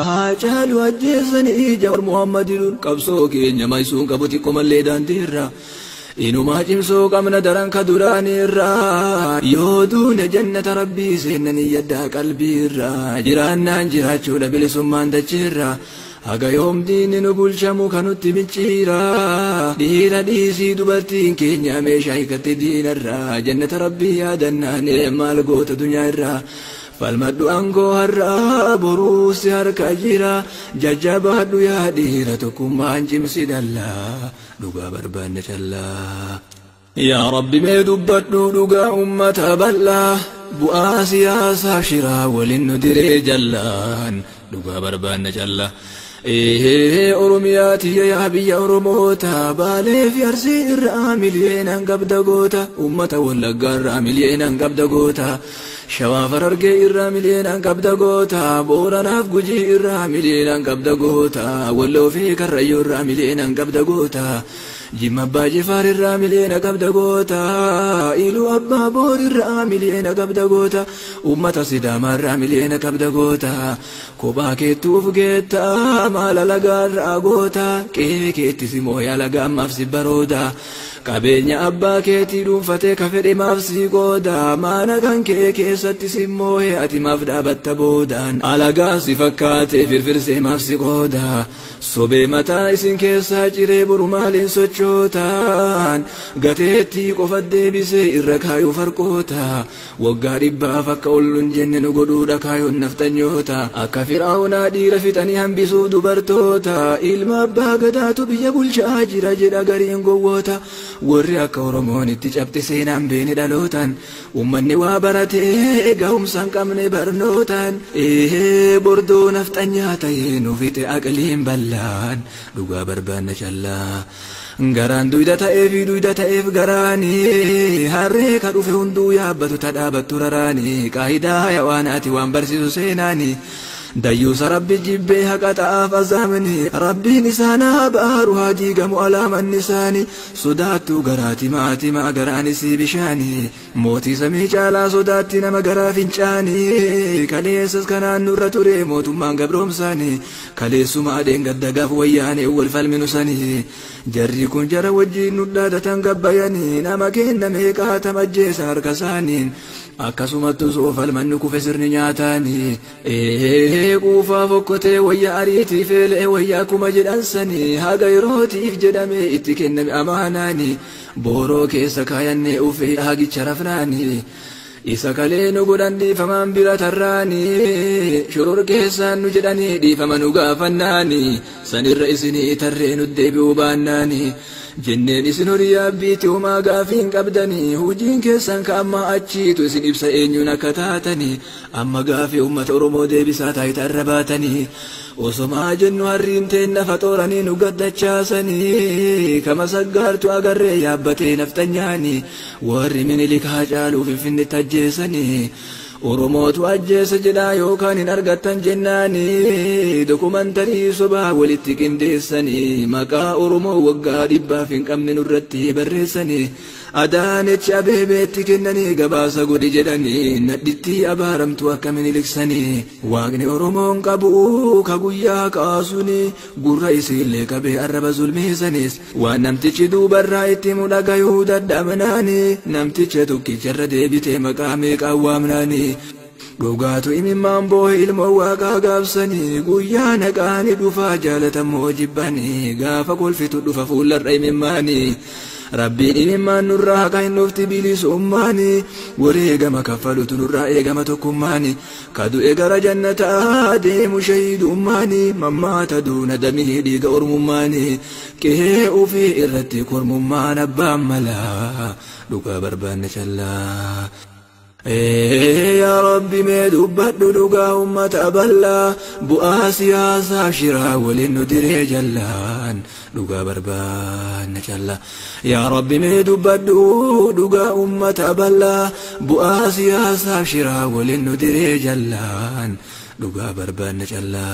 ajal wajjisani jawar muhammadin qabsoo keenya maysuun qabuti qomallee daandiirra inuma cimsoo qabna daran ka duraanirra yoo duune jannata rabbii seenanii yaddaa qalbiirra jiraannaan jiraachuudha bilisummaan dachiirra haga yoom diinni nu bulchamu kanutti micciira dhiira dhiisii dubartiin keenya meeshaa hiikatte diinarra jannata rabbii yaadannaan maal goota dunyaa irraa falmadhu angoo har'aa boruusi harka jira jajjabaadhu yaa dhiira tokkummaan cimsi dallaa dhugaa barbaanne callaa yaa rabbi mee dubbadhu dhugaa ummata bal'aa bu'aa siyaasaa shiraa waliin nu diree jallaan dhugaa barbaanne callaa Oromiyaati yaa biyya Oromoota Baalee fi Arsii irraa miliyeenan qabda goota ummata Wallaggaa irraa miliyeenan qabda goota Shawaa Harargee irraa miliyeenan qabda goota Booranaaf Gujii irraa miliyeenan qabda goota Walloo fi Karrayyuu irraa miliyeenan qabda goota Jimma Abbaa Jifaar irraa miliyeena qabda goota Iluu Abbaa Boor irraa miliyeena qabda goota ummata Sidaamaa irraa miliyeena qabda goota kophaa keettuuf geetta maala lagaa irraa goota qe'ee keetti si mooyaa lagaa ammaaf si barooda qabeenya abbaa keetii dhuunfatee ka fedhe maaf si qooda maana kan kee keessatti si moo'ee ati maaf dhaabatta boodaan alagaa si fakkaatee firfirsee maaf si qooda sobee mataa isin keessaa ciree boru maaliin sochootaan gateettii qofa deebisee irra kaayuu farqoota waggaa dhibbaaf akka olluun jenne nu godhuudha kaayoon naftanyoota akka Firaa'oonaa dhiira fixanii hambisuuf dubartoota ilma abbaa gadaatu biyya bulchaa jira jedha gariin gowwoota warri akka Oromoon itti cabte seenaan beene dhalootaan ummanni waa baratee gahumsaan qabne barnootaan bordoo nafxanyaa ta'ee nu fixe aqliin ballaan dhugaa barbaanna callaa garaan duyda ta'eef garaanii harree ka dhufe hunduu yaabbatu tadhaabattu raraanii qaayidaa hayawaanaati waan barsiisu seenaanii dayyuusa rabbi jibbee haqa ta'aaf azaamni rabbiin isaanaa baaru haa diigamu alaaman isaanii sodaattuu garaati maatima garaanisii bishaanii mootii samii caalaa sodaatti nama garaa fincaanii kaleessas kanaan nurra ture mootummaan gabroomsaanii kaleessuma adeen gaddagaaf wayyaanee wal falminu sanii jarri kun jara wajjiin nu dhaadatan gabbayanii nama kenna meeqaa tamajjeessa harka isaaniin akkasumattu soofalmanni kufe sirni nyaataanii quufaa fokkotee wayyaa ariitii feelee wayyaa kuma jedhansanii haga yerootiif jedhame itti kenname amaanaanii booroo keessa kaayannee ufee hagicha rafnaanii isa kalee nu godhan dhiifamaan bira tarraanii shoror keessaan nu jedhanii dhiifama nu gaafannaanii sanirra isinii tarree nu deebi'uu baannaanii jenneen isin horii abbiitti homaa gaafiin qabdanii hojiin keessan ka amma achiitu isin ibsa eenyuun akka taatanii amma gaafii ummata Oromoo deebisaa taayitaa irra baatanii osomaa jennu harriimteen nafa xooranii nu gaddachaasanii kama saggaartu agarree yaabbatee naftanyaanii warri Minilikaa caaluu Finfinneetti ajjeesanii Oromootu ajjeesa jedhaa yookaan hin argattan jennaanii dokumantarii sobaa walitti qindeessanii maqaa Oromoo waggaa dhibbaaf hin qabne nurratti barreessanii Adaanechi Abeebeetti kennanii gabaasa godhi jedhanii nadhitti abaaramtu akka Miniliksanii waaqni Oromoon qabu ka guyyaa kaasuni gurra isiillee qabee arraba zulmeessanis waan namtichi duubarraa itti mudhagayuu dadhabnaanii namticha tokkicharra deebitee maqaa meeqaa waamnaanii dhugaatu imimmaan boohe ilmoo waaqaa gaabsanii guyyaa naqaanii dhufaa jaalatamoo jibbanii gaafa kolfitu dhufa fuullarra imimmaanii Rabbiin imimmaan nurraa haqa hin dhufti bilisummaanii wareegama kaffalutu nurraa eegama tokkummaanii kadu'e gara jannataa deemu shahiidummaanii mammaata duuna damii dhiiga ormummaanii qe'ee ofii irratti kormummaan abbaan malaa dhugaa barbaanne callaa يا ربي ما دبت لقى أمة أبلا بؤاسي آسا شرا ولندري جلان لقى بربان جلا يا ربي ما دبت لقى أمة أبلا بؤاسي آسا شرا ولندري جلان لقى بربان جلا